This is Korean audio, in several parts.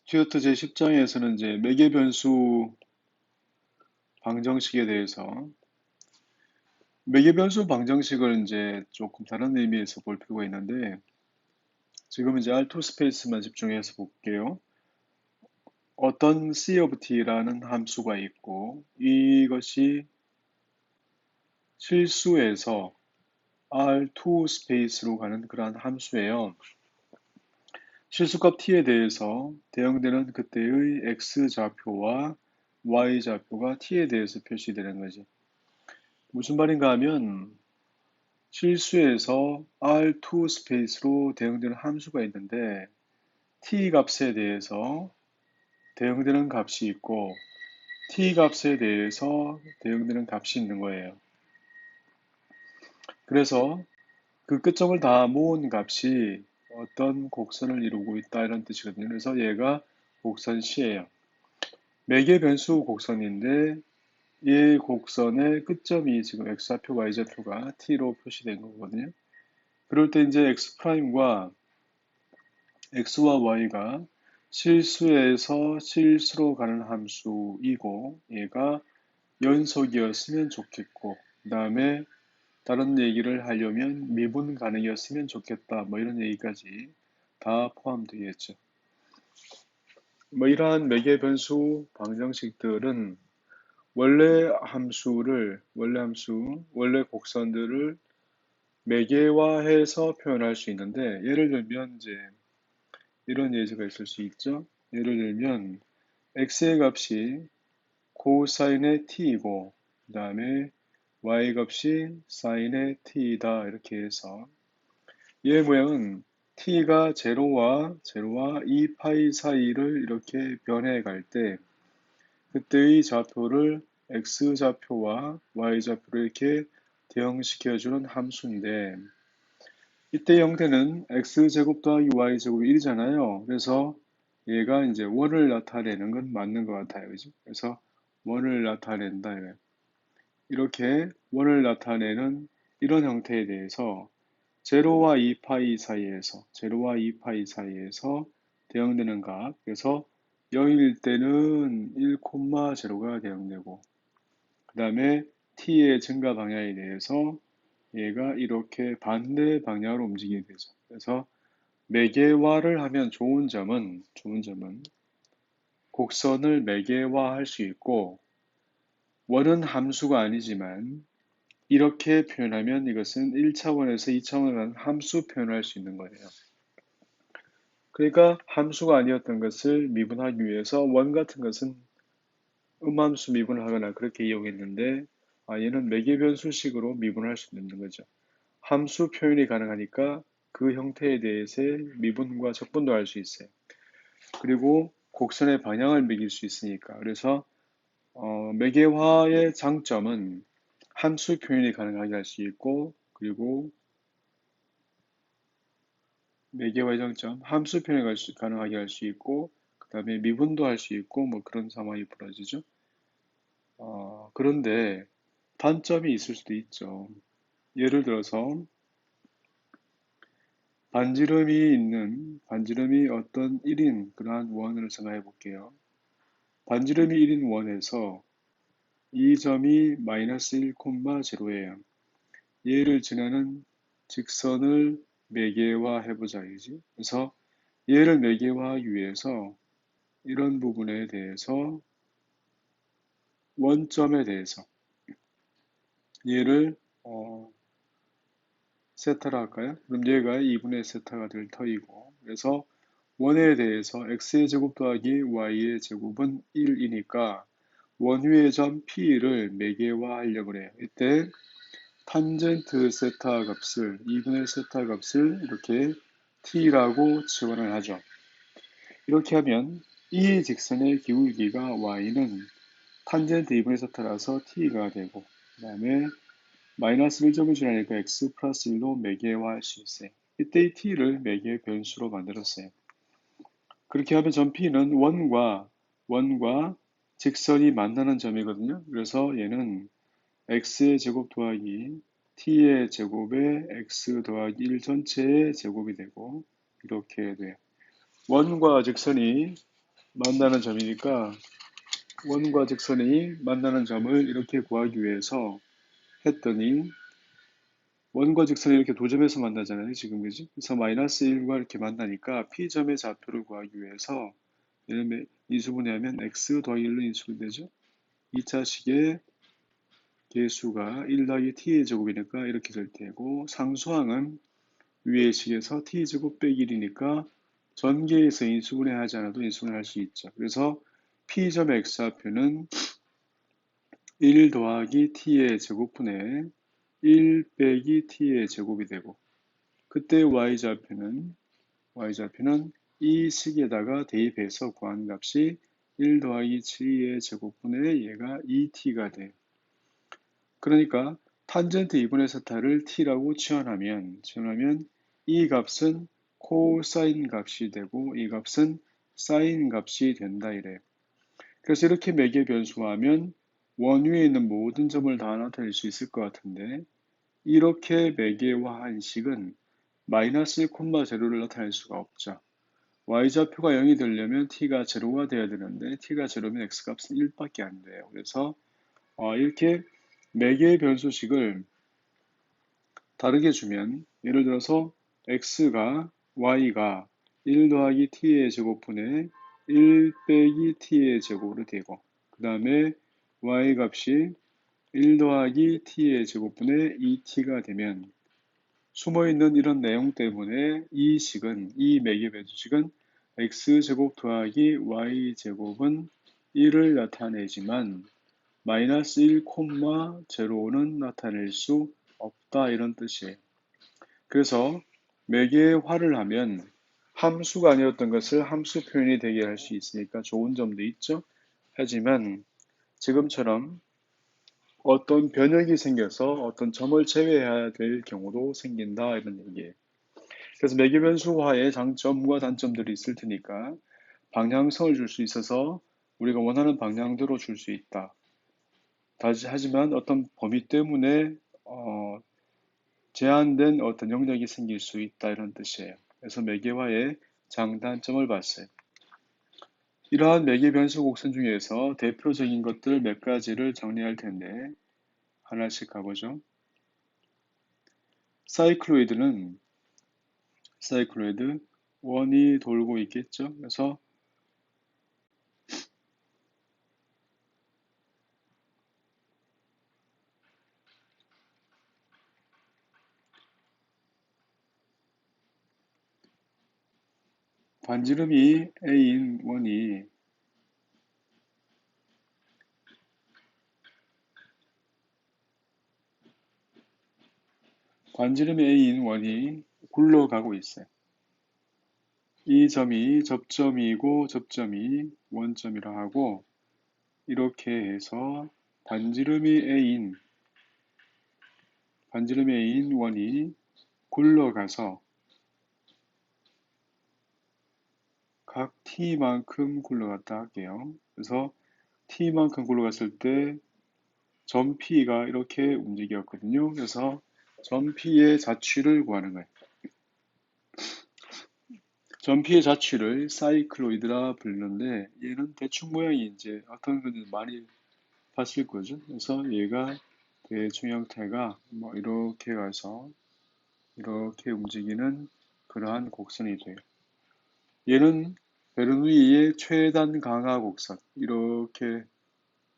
튜토 제10장에서는 이제 매개 변수 방정식에 대해서 매개 변수 방정식을 이제 조금 다른 의미에서 볼 필요가 있는데 지금 이제 R2 스페이스만 집중해서 볼게요. 어떤 C of T라는 함수가 있고 이것이 실수에서 R2 스페이스로 가는 그러한 함수예요. 실수값 t에 대해서 대응되는 그때의 x좌표와 y좌표가 t에 대해서 표시되는 거지. 무슨 말인가 하면 실수에서 R2 스페이스로 대응되는 함수가 있는데 t 값에 대해서 대응되는 값이 있고 t 값에 대해서 대응되는 값이 있는 거예요. 그래서 그 끝점을 다 모은 값이 어떤 곡선을 이루고 있다 이런 뜻이거든요. 그래서 얘가 곡선 C예요. 매개 변수 곡선인데 이 곡선의 끝점이 지금 x좌표, y좌표가 t로 표시된 거거든요. 그럴 때 이제 x'과 x와 y가 실수에서 실수로 가는 함수이고 얘가 연속이었으면 좋겠고 그 다음에 다른 얘기를 하려면 미분 가능이었으면 좋겠다 뭐 이런 얘기까지 다 포함되겠죠. 뭐 이러한 매개 변수 방정식들은 원래 곡선들을 매개화해서 표현할 수 있는데, 예를 들면, 이제, 이런 예제가 있을 수 있죠. 예를 들면, x의 값이 코사인의 t이고, 그 다음에 y 값이 사인의 t이다. 이렇게 해서, 얘 모양은 t가 제로와 2파이 사이를 이렇게 변해 갈 때, 그때의 좌표를 x좌표와 y좌표로 이렇게 대응시켜주는 함수인데 이때 형태는 x제곱 더하기 y제곱이 1이잖아요. 그래서 얘가 이제 원을 나타내는 건 맞는 것 같아요. 그죠? 그래서 원을 나타낸다. 이렇게 원을 나타내는 이런 형태에 대해서 제로와 2파이 사이에서 대응되는 값. 그래서 0일 때는 1,0가 대응되고 그 다음에 t의 증가 방향에 대해서 얘가 이렇게 반대 방향으로 움직이게 되죠. 그래서 매개화를 하면 좋은 점은 곡선을 매개화할 수 있고 원은 함수가 아니지만 이렇게 표현하면 이것은 1차원에서 2차원으로 가는 함수 표현할 수 있는 거예요. 그러니까 함수가 아니었던 것을 미분하기 위해서 원 같은 것은 음함수 미분을 하거나 그렇게 이용했는데 얘는 매개변수식으로 미분할 수 있는 거죠. 함수 표현이 가능하니까 그 형태에 대해서 미분과 적분도 할 수 있어요. 그리고 곡선의 방향을 매길 수 있으니까. 그래서 매개화의 장점은 함수 표현이 가능하게 할 수 있고 그리고 매개화의 장점, 함수 표현이 가능하게 할 수 있고 그 다음에 미분도 할 수 있고 뭐 그런 상황이 벌어지죠. 그런데 단점이 있을 수도 있죠. 예를 들어서 반지름이 어떤 1인 그러한 원을 생각해 볼게요. 반지름이 1인 원에서 이 점이 마이너스 1,0예요. 얘를 지나는 직선을 매개화해 보자 이지. 그래서 얘를 매개화하기 위해서 이런 부분에 대해서 원점에 대해서 얘를 세타라 할까요? 그럼 얘가 2분의 세타가 될 터이고 그래서 원에 대해서 x의 제곱 더하기 y의 제곱은 1이니까 원위의 점 p를 매개화하려고 해요. 이때 탄젠트 세타 값을 2분의 세타 값을 이렇게 t라고 지원을 하죠. 이렇게 하면 이 직선의 기울기가 y는 탄젠트 2분의 세타라서 t가 되고 그 다음에 마이너스 1점을 지나니까 x 플러스 1로 매개화할 수 있어요. 이때 이 t를 매개 변수로 만들었어요. 그렇게 하면 점 P는 원과 직선이 만나는 점이거든요. 그래서 얘는 x의 제곱 더하기 t의 제곱에 x 더하기 1 전체의 제곱이 되고 이렇게 돼요. 원과 직선이 만나는 점이니까 원과 직선이 만나는 점을 이렇게 구하기 위해서 했더니 원과 직선이 이렇게 두 점에서 만나잖아요. 지금 그지? 그래서 마이너스 1과 이렇게 만나니까 P점의 좌표를 구하기 위해서 얘는 인수분해하면 x 더하기 1로 인수분해 되죠. 2차식의 개수가 1 더하기 t의 제곱이니까 이렇게 될 테고 상수항은 위의 식에서 t제곱 빼기 1이니까 전개에서 인수분해하지 않아도 인수분해할 수 있죠. 그래서 P점 x좌표는 1 더하기 t의 제곱분의 1 빼기 t의 제곱이 되고 그때 y좌표는 이 식에다가 대입해서 구한 값이 1 더하기 7의 제곱분의 얘가 2t가 돼요. 그러니까 탄젠트 2분의 세타를 t라고 치환하면 이 값은 코사인 값이 되고 이 값은 사인 값이 된다 이래요. 그래서 이렇게 매개 변수화하면 원위에 있는 모든 점을 다 나타낼 수 있을 것 같은데 이렇게 매개화한 식은 마이너스 1,0를 나타낼 수가 없죠. y좌표가 0이 되려면 t가 0가 돼야 되는데 t가 0면 x값은 1밖에 안 돼요. 그래서 이렇게 매개의 변수식을 다르게 주면 예를 들어서 y가 1 더하기 t의 제곱분의 1 빼기 t의 제곱으로 되고 그 다음에 y값이 1 더하기 t의 제곱분의 2t가 되면 숨어있는 이런 내용 때문에 이 매개 변수식은 x제곱 더하기 y제곱은 1을 나타내지만 마이너스 1,0는 나타낼 수 없다 이런 뜻이에요. 그래서 매개화를 하면 함수가 아니었던 것을 함수 표현이 되게 할 수 있으니까 좋은 점도 있죠. 하지만 지금처럼 어떤 변형이 생겨서 어떤 점을 제외해야 될 경우도 생긴다 이런 얘기예요. 그래서 매개변수화의 장점과 단점들이 있을 테니까 방향성을 줄 수 있어서 우리가 원하는 방향대로 줄 수 있다. 하지만 어떤 범위 때문에 제한된 어떤 영역이 생길 수 있다 이런 뜻이에요. 그래서 매개화의 장단점을 봤어요. 이러한 매개 변수 곡선 중에서 대표적인 것들 몇 가지를 정리할 텐데 하나씩 가보죠. 사이클로이드 원이 돌고 있겠죠. 그래서 반지름이 A인 원이 굴러가고 있어요. 이 점이 접점이고 접점이 원점이라 하고 이렇게 해서 반지름이 A인 원이 굴러가서 각 t만큼 굴러갔다 할게요. 그래서 t만큼 굴러갔을 때 점 P가 이렇게 움직였거든요. 그래서 점 P의 자취를 구하는 거예요. 점 P의 자취를 사이클로이드라 부르는데 얘는 대충 모양이 이제 어떤 건지 많이 봤을 거죠. 그래서 얘가 대충 형태가 뭐 이렇게 가서 이렇게 움직이는 그러한 곡선이 돼요. 얘는 베르누이의 최단 강하 곡선 이렇게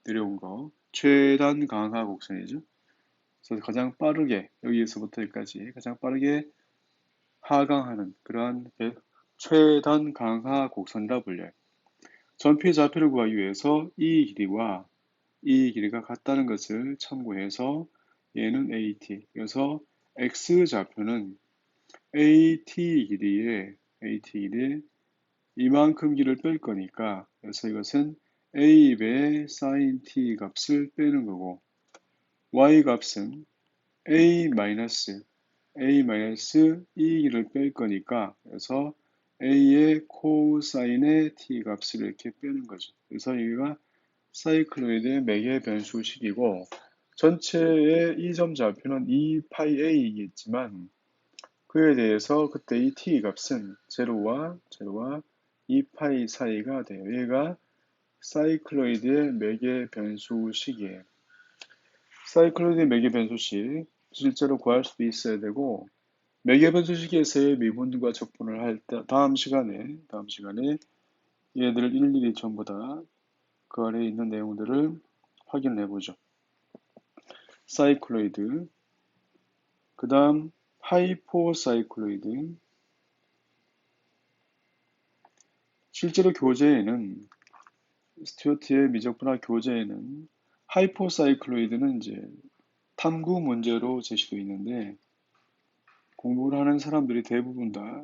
내려온 거 최단 강하 곡선이죠. 그래서 가장 빠르게 여기에서부터 여기까지 가장 빠르게 하강하는 그러한 최단 강하 곡선이라 불려요. 전피의 좌표를 구하기 위해서 이 길이가 같다는 것을 참고해서 얘는 AT. 그래서 X 좌표는 AT 길이에 이만큼 길을 뺄 거니까 그래서 이것은 A배 sin T 값을 빼는 거고 Y 값은 A 이 길을 뺄 거니까 그래서 A의 코사인의 T 값을 이렇게 빼는 거죠. 그래서 여기가 사이클로이드의 매개 변수식이고 전체의 이 점 좌표는 2파이 A이겠지만 그에 대해서 그때 이 T 값은 0와 2파이 사이가 돼요. 얘가 사이클로이드의 매개 변수식이에요. 사이클로이드의 매개 변수식 실제로 구할 수도 있어야 되고 매개 변수식에서의 미분과 적분을 할 때 다음 시간에 얘들을 일일이 전부 다 그 아래에 있는 내용들을 확인해 보죠. 사이클로이드, 그 다음 하이포사이클로이드. 실제로 교재에는 스튜어트의 미적분학 교재에는 하이포사이클로이드는 이제 탐구 문제로 제시되어 있는데 공부를 하는 사람들이 대부분 다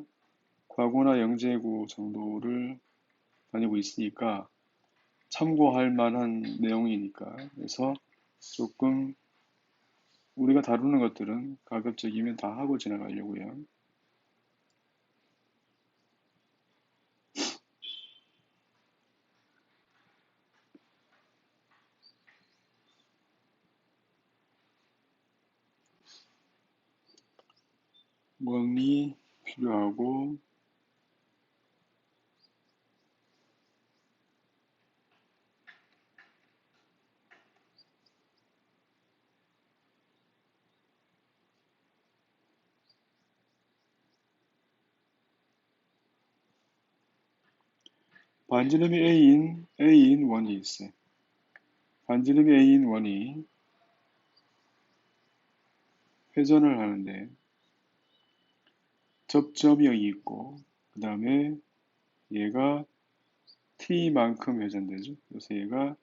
과거나 영재고 정도를 다니고 있으니까 참고할 만한 내용이니까 그래서 조금 우리가 다루는 것들은 가급적이면 다 하고 지나가려고요. 원이 필요하고 반지름이 A인 원이 있어요. 반지름이 A인 원이 회전을 하는데 접점이 여기 있고 그 다음에 얘가 T만큼 회전되죠. 그래서 얘가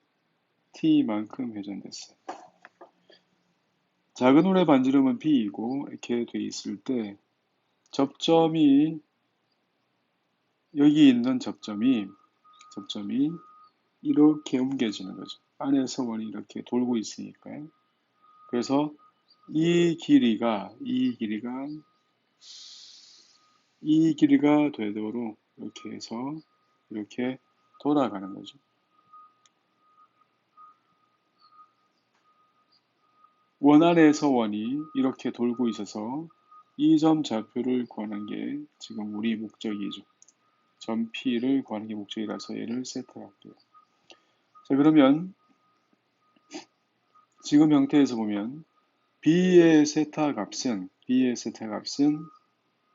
T만큼 회전됐어요. 작은 원의 반지름은 B이고 이렇게 돼 있을 때 접점이 여기 있는 접점이 이렇게 옮겨지는 거죠. 안에서 원이 이렇게 돌고 있으니까요. 그래서 이 길이가 되도록 이렇게 해서 이렇게 돌아가는 거죠. 원 안에서 원이 이렇게 돌고 있어서 이 점 좌표를 구하는 게 지금 우리 목적이죠. 점 P를 구하는 게 목적이라서 얘를 세트할게요. 자, 그러면 지금 형태에서 보면 B의 세타 값은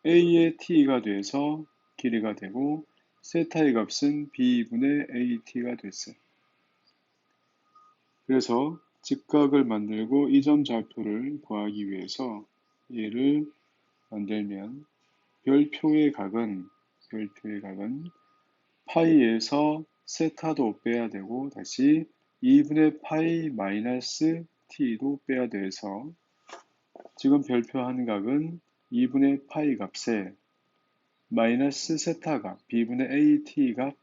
A의 T가 돼서 길이가 되고 세타의 값은 B분의 AT가 됐어요. 그래서 직각을 만들고 이 점 좌표를 구하기 위해서 얘를 만들면 별표의 각은 파이에서 세타도 빼야 되고 다시 2분의 파이 마이너스 t도 빼야 돼서 지금 별표한 각은 2분의 파이 값에 마이너스 세타 값, b분의 at 값,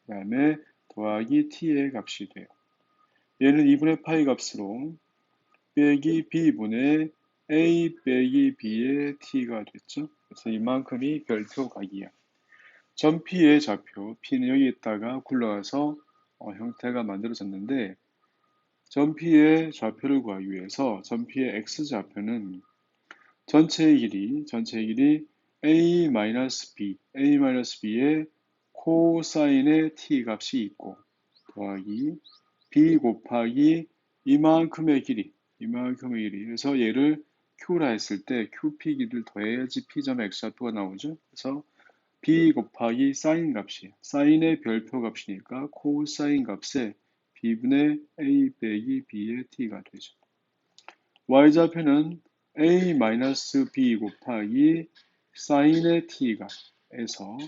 그 다음에 더하기 t의 값이 돼요. 얘는 2분의 파이 값으로 빼기 b분의 a 빼기 b의 t가 됐죠. 그래서 이만큼이 별표 각이야. 점 P의 좌표, P는 여기에다가 굴러가서 형태가 만들어졌는데 점 P의 좌표를 구하기 위해서 점 P의 x좌표는 전체의 길이 A-B의 코사인의 t 값이 있고 더하기 b 곱하기 이만큼의 길이 그래서 얘를 q라 했을 때 qp 길이를 더해야지 p점 x좌표가 나오죠. 그래서 b 곱하기 사인 값이에요. 사인의 별표 값이니까 코사인 값에 b분의 a 빼기 b의 t가 되죠. y좌표는 a-b 곱하기 사인의 t값에서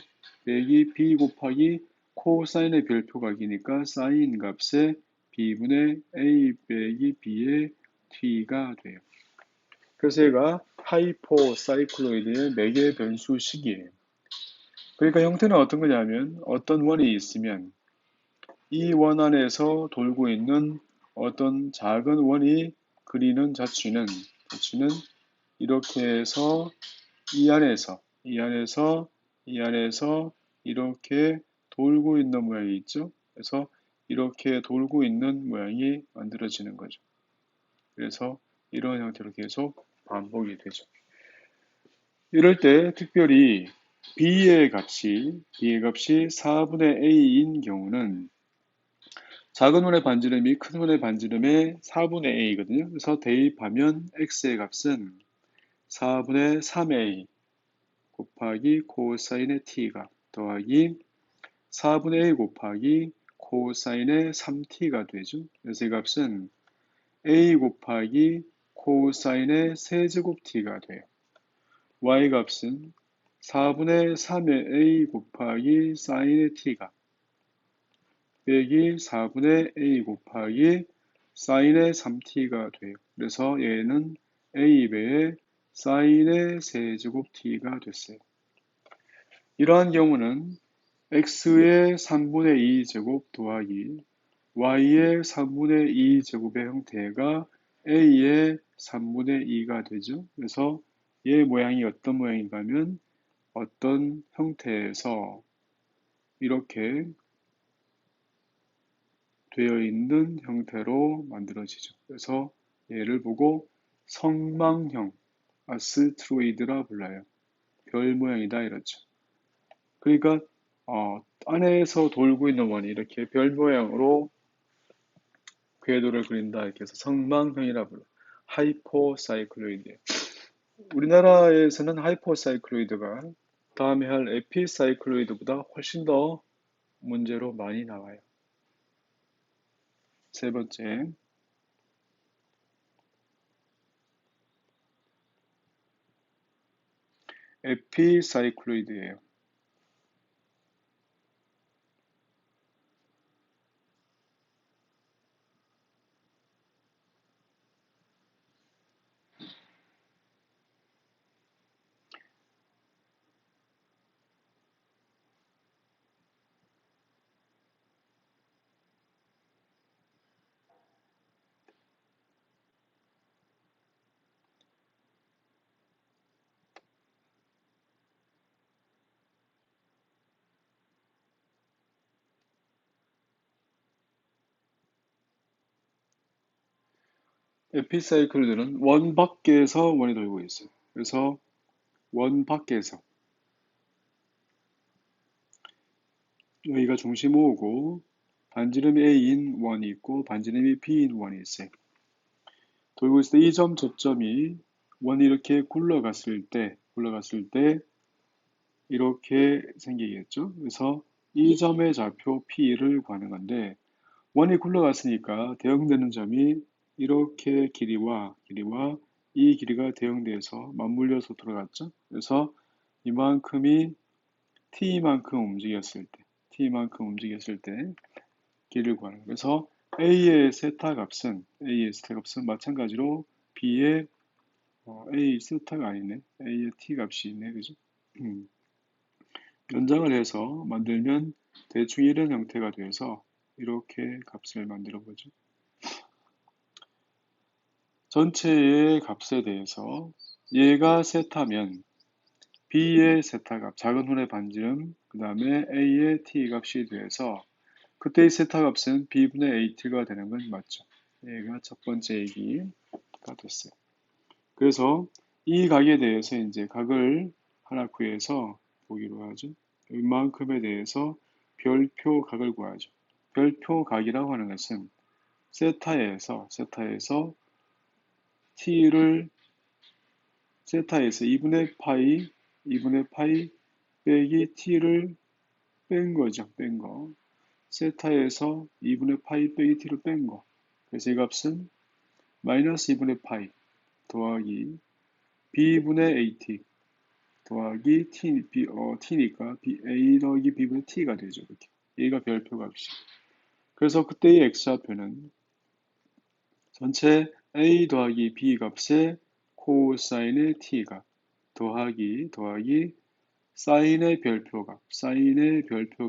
빼기 b 곱하기 코사인의 별표각이니까 사인 값에 b분의 a 빼기 b의 t가 돼요. 그래서 얘가 하이포사이클로이드의 매개 변수식이에요. 그러니까 형태는 어떤 거냐면 어떤 원이 있으면 이 원 안에서 돌고 있는 어떤 작은 원이 그리는 자취는 이렇게 해서 이 안에서 이렇게 돌고 있는 모양이 있죠. 그래서 이렇게 돌고 있는 모양이 만들어지는 거죠. 그래서 이런 형태로 계속 반복이 되죠. 이럴 때 특별히 b의 값이 4분의 a인 경우는 작은 원의 반지름이 큰 원의 반지름의 4분의 a거든요. 그래서 대입하면 x의 값은 4분의 3a 곱하기 코사인의 t가 더하기 4분의 a 곱하기 코사인의 3t가 되죠. 그래서 이 값은 a 곱하기 코사인의 세제곱 t가 돼요. y 값은 4분의 3의 a 곱하기 사인의 t가 빼기 4분의 a 곱하기 사인의 3t가 돼요. 그래서 얘는 a배의 사인의 세제곱 t가 됐어요. 이러한 경우는 x의 3분의 2 제곱 더하기 y의 3분의 2 제곱의 형태가 a의 3분의 2가 되죠. 그래서 얘 모양이 어떤 모양인가 하면 어떤 형태에서 이렇게 되어 있는 형태로 만들어지죠. 그래서 얘를 보고 성망형, 아스트로이드라 불러요. 별 모양이다 이렇죠. 그러니까 안에서 돌고 있는 원이 이렇게 별 모양으로 궤도를 그린다 이렇게 해서 성망형이라 불러요. 하이포사이클로이드. 우리나라에서는 하이포사이클로이드가 다음에 할 에피사이클로이드보다 훨씬 더 문제로 많이 나와요. 세 번째, 에피사이클로이드예요. 에피사이클로이드는 원 밖에서 원이 돌고 있어요. 그래서 원 밖에서 여기가 중심 O고 반지름이 A인 원이 있고 반지름이 B인 원이 있어요. 돌고 있을 때 이 점 저점이 원이 이렇게 굴러갔을 때 이렇게 생기겠죠. 그래서 이 점의 좌표 P를 구하는 건데 원이 굴러갔으니까 대응되는 점이 이렇게 길이와 이 길이가 대응돼서 맞물려서 돌아갔죠. 그래서 이만큼이 t만큼 움직였을 때 길이를 구하는 거예요. 그래서 A의 세타 값은 마찬가지로 B의 A 세타가 아니네. A의 t 값이 있네. 그죠? 음, 연장을 해서 만들면 대충 이런 형태가 돼서 이렇게 값을 만들어 보죠. 전체의 값에 대해서 얘가 세타면 B의 세타값, 작은 혼의 반지름, 그 다음에 A의 t 값이 돼서 그때의 세타 값은 B분의 AT가 되는 건 맞죠. 얘가 첫 번째 얘기가 됐어요. 그래서 이 각에 대해서 이제 각을 하나 구해서 보기로 하죠. 이만큼에 대해서 별표 각을 구하죠. 별표 각이라고 하는 것은 세타에서 t를 세타에서 2분의 파이 빼기 t를 뺀 거죠. 뺀 거. 세타에서 2분의 파이 빼기 t를 뺀 거. 그래서 이 값은 마이너스 2분의 파이 더하기 b분의 at 더하기 t니까 a 더하기 b분의 t가 되죠. 이렇게. 얘가 별표 값이. 그래서 그때의 x좌표는 전체 a 더하기 b 값의 코사인의 t가 더하기 사인의 별표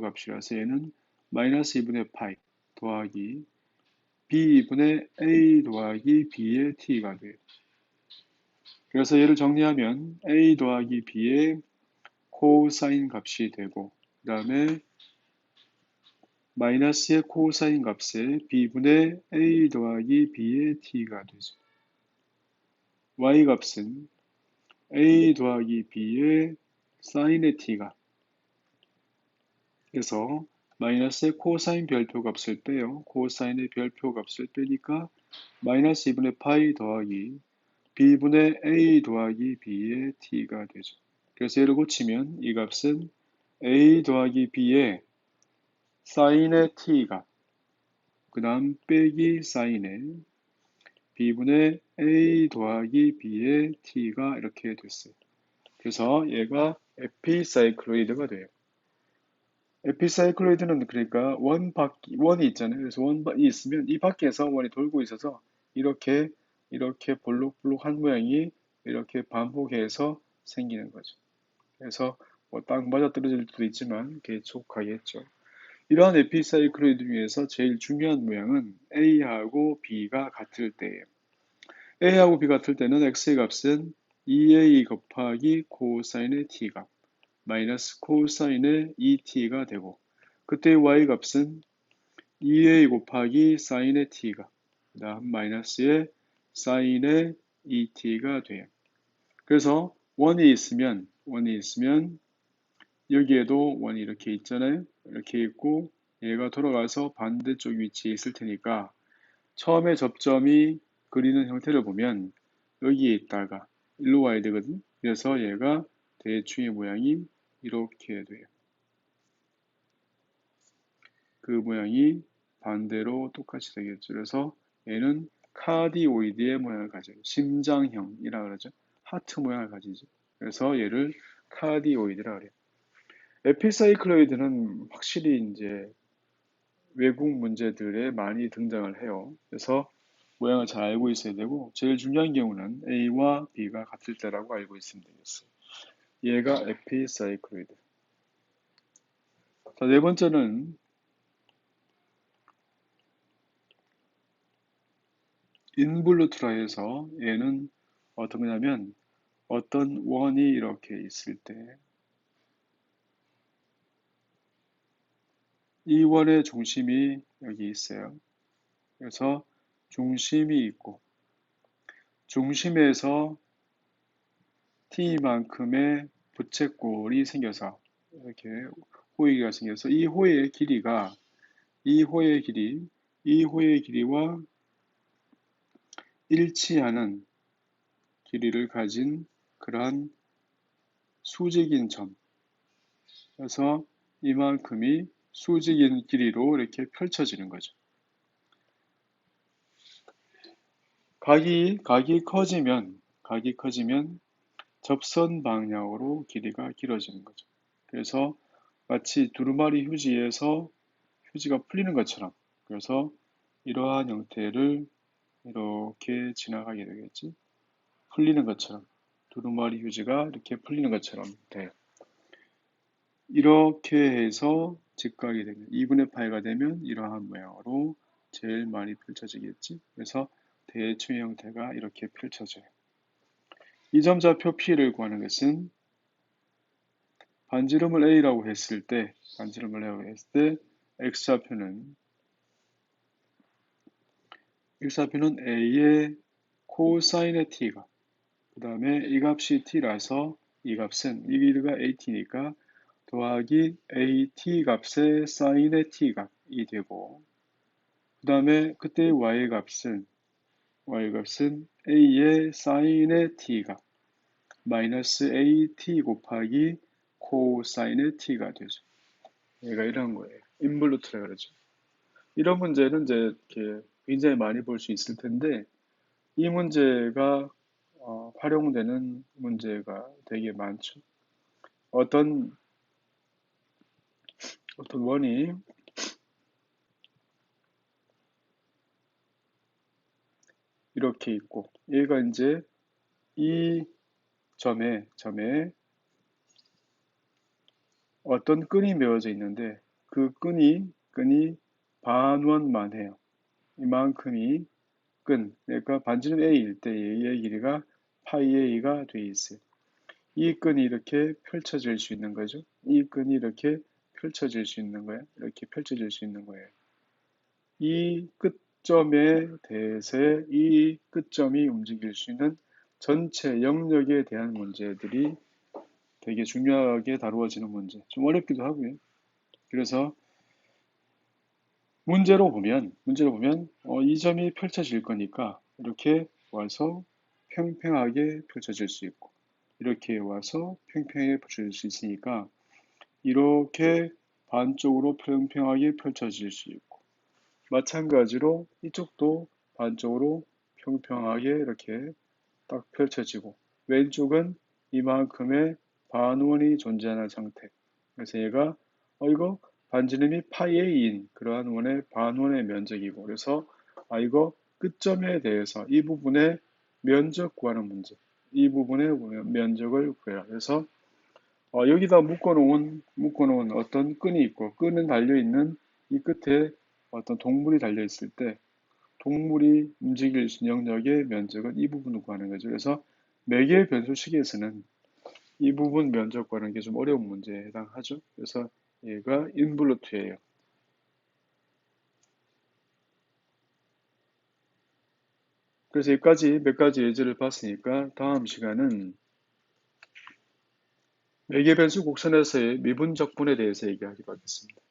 값이라서 얘는 마이너스 2분의 파이 더하기 b분의 a 더하기 b의 t가 돼요. 그래서 얘를 정리하면 a 더하기 b의 코사인 값이 되고 그 다음에 마이너스의 코사인 값에 b분의 a 더하기 b의 t가 되죠. y 값은 a 더하기 b의 사인의 t가. 그래서 마이너스의 코사인 별표 값을 빼요. 코사인의 별표 값을 빼니까 마이너스 2분의 파이 더하기 b분의 a 더하기 b의 t가 되죠. 그래서 얘를 고치면 이 값은 a 더하기 b의 사인의 t가, 그 다음 빼기 사인의 b분의 a 더하기 b의 t가 이렇게 됐어요. 그래서 얘가 에피사이클로이드가 돼요. 에피사이클로이드는 그러니까 원이 있잖아요. 그래서 원이 있으면 이 밖에서 원이 돌고 있어서 이렇게 볼록볼록한 모양이 이렇게 반복해서 생기는 거죠. 그래서 뭐 딱 맞아 떨어질 수도 있지만 계속하겠죠. 이러한 에피사이클로이드 중에서 제일 중요한 모양은 A하고 B가 같을 때예요. A하고 B 같을 때는 X의 값은 2A 곱하기 코사인의 T가 마이너스 코사인의 2T가 되고, 그때 Y 값은 2A 곱하기 사인의 T가 그 다음 마이너스의 사인의 2T가 돼요. 그래서 원이 있으면 여기에도 원이 이렇게 있잖아요. 이렇게 있고 얘가 돌아가서 반대쪽 위치에 있을 테니까 처음에 접점이 그리는 형태를 보면 여기에 있다가 일로 와야 되거든. 그래서 얘가 대충의 모양이 이렇게 돼요. 그 모양이 반대로 똑같이 되겠죠. 그래서 얘는 카디오이드의 모양을 가져요. 심장형이라 그러죠. 하트 모양을 가지죠. 그래서 얘를 카디오이드라 그래요. 에피사이클로이드는 확실히 이제 외국 문제들에 많이 등장을 해요. 그래서 모양을 잘 알고 있어야 되고, 제일 중요한 경우는 A와 B가 같을 때라고 알고 있으면 되겠어요. 얘가 에피사이클로이드. 자, 네 번째는 인블루트라에서 얘는 어떤 거냐면 어떤 원이 이렇게 있을 때 이 원의 중심이 여기 있어요. 그래서 중심이 있고 중심에서 t만큼의 부채꼴이 생겨서 이렇게 호의가 생겨서 이 호의 길이와 일치하는 길이를 가진 그러한 수직인 점. 그래서 이만큼이 수직인 길이로 이렇게 펼쳐지는 거죠. 각이 커지면 접선 방향으로 길이가 길어지는 거죠. 그래서 마치 두루마리 휴지에서 휴지가 풀리는 것처럼, 그래서 이러한 형태를 이렇게 지나가게 되겠지. 풀리는 것처럼, 두루마리 휴지가 이렇게 풀리는 것처럼 돼요. 이렇게 해서 직각이 되면 2분의 파이가 되면 이러한 모양으로 제일 많이 펼쳐지겠지. 그래서 대충의 형태가 이렇게 펼쳐져요. 이 점좌표 P를 구하는 것은 반지름을 A라고 했을 때 X좌표는 A의 코사인의 T가, 그 다음에 이 값이 T라서 이 값은 이 길이가 AT니까 더하기 AT 값의 사인의 T 값이 되고, 그 다음에 그때 y 값은 A의 사인의 T가 마이너스 AT 곱하기 코사인의 T가 되죠. 얘가 이런 거예요. 인블루트라 그러죠. 이런 문제는 이제 이렇게 굉장히 많이 볼 수 있을 텐데, 이 문제가 활용되는 문제가 되게 많죠. 어떤 원이 이렇게 있고, 얘가 이제 이 점에 어떤 끈이 메어져 있는데 그 끈이 반원만 해요. 이만큼이 그러니까 반지름 A일 때 A의 길이가 파이 A가 돼 있어요. 이 끈이 이렇게 펼쳐질 수 있는 거죠. 이 끈이 이렇게 펼쳐질 수 있는 거예요. 이렇게 펼쳐질 수 있는 거예요. 이 끝점에 대해서 이 끝점이 움직일 수 있는 전체 영역에 대한 문제들이 되게 중요하게 다루어지는 문제. 좀 어렵기도 하고요. 그래서 문제로 보면 이 점이 펼쳐질 거니까 이렇게 와서 평평하게 펼쳐질 수 있고 이렇게 와서 평평하게 펼쳐질 수 있으니까 이렇게 반쪽으로 평평하게 펼쳐질 수 있고 마찬가지로 이쪽도 반쪽으로 평평하게 이렇게 딱 펼쳐지고 왼쪽은 이만큼의 반원이 존재하는 상태. 그래서 얘가 이거 반지름이 파이의 2인 그러한 원의 반원의 면적이고 그래서 이거 끝점에 대해서 이 부분의 면적 구하는 문제. 이 부분의 면적을 구해라. 그래서 여기다 묶어놓은 어떤 끈이 있고 끈은 달려있는 이 끝에 어떤 동물이 달려있을 때 동물이 움직일 수 있는 영역의 면적은 이 부분을 구하는 거죠. 그래서 매개 변수식에서는 이 부분 면적 구하는 게 좀 어려운 문제에 해당하죠. 그래서 얘가 인블루트예요. 그래서 여기까지 몇 가지 예제를 봤으니까 다음 시간은 매개 변수 곡선에서의 미분적분에 대해서 얘기하기로 하겠습니다.